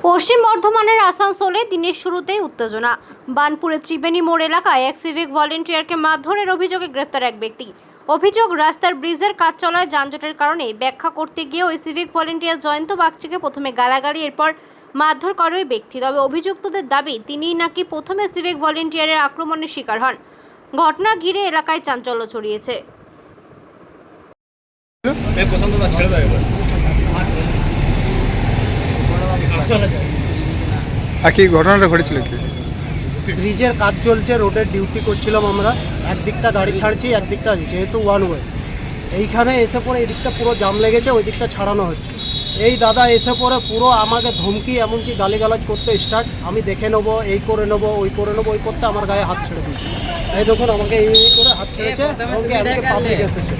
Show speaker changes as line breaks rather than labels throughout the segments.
পশ্চিম বর্ধমানের আসানসোলে দিনের শুরুতেই উত্তেজনা। বানপুরের ত্রিবেণী মোড় এলাকায় এক সিভিক ভলেন্টিয়ারকে মারধরের অভিযোগে গ্রেফতার এক ব্যক্তি। অভিযোগ, রাস্তার ব্রিজের কাজ চলায় যানজটের কারণে ব্যাখ্যা করতে গিয়ে ওই সিভিক ভলেন্টিয়ার জয়ন্ত বাগচিকে প্রথমে গালাগালি, এরপর মারধর করে ওই ব্যক্তি। তবে অভিযুক্তদের দাবি তিনিই নাকি প্রথমে সিভিক ভলেন্টিয়ারের আক্রমণের শিকার হন। ঘটনা ঘিরে এলাকায় চাঞ্চল্য ছড়িয়েছে।
কি ঘটনাটা ঘটেছিল? কি
ব্রিজের কাজ চলছে, রোডের ডিউটি করছিলাম আমরা। একদিকটা গাড়ি ছাড়ছি, একদিকটা যেহেতু ওয়ান ওয়ে, এইখানে এসে পরে এই দিকটা পুরো জাম লেগেছে, ওই দিকটা ছাড়ানো হচ্ছে। এই দাদা এসে পরে পুরো আমাকে ধমকি, এমনকি গালিগালাজ করতে স্টার্ট। আমি দেখে নেবো, এই করে নেবো, ওই করে নেবো, ওই করতে আমার গায়ে হাত ছেড়ে দিয়েছে। এই দেখুন আমাকে এই করে হাত ছেড়েছে, এমনকি পাবলিক এসেছে।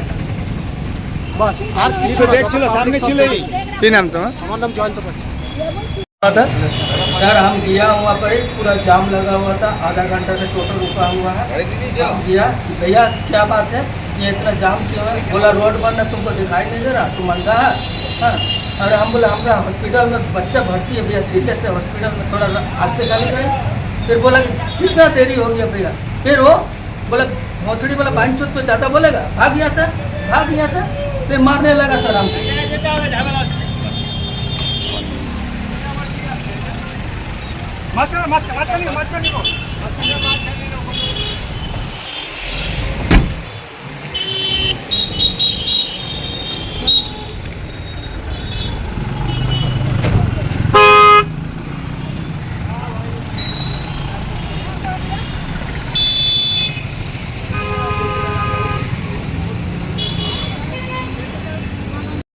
বাস আর কিছু
দেখছিল, সামনে ছিল। কি নাম তোমার?
আমার নাম জয়ন্ত বাগচি।
सर हम गया हुआ पर पूरा जाम लगा हुआ था, आधा घंटा से टोटल रुका हुआ है। हम गया, भैया क्या बात है, ये इतना जाम क्यों है? बोला रोड बंद है, तुमको दिखाई नहीं दे रहा, तुम अंधा है? हाँ, अरे हम बोला हमारा हॉस्पिटल में बच्चा भर्ती है भैया, सीरियस है, हॉस्पिटल में थोड़ा आस्ते गाली करें। फिर बोला कि कितना देरी हो गया भैया। फिर वो बोला भोसड़ी वाला पाँच तो ज़्यादा बोलेगा, भाग गया सर, भाग गया सर। फिर मारने लगा सर हमको।
মাঝখানে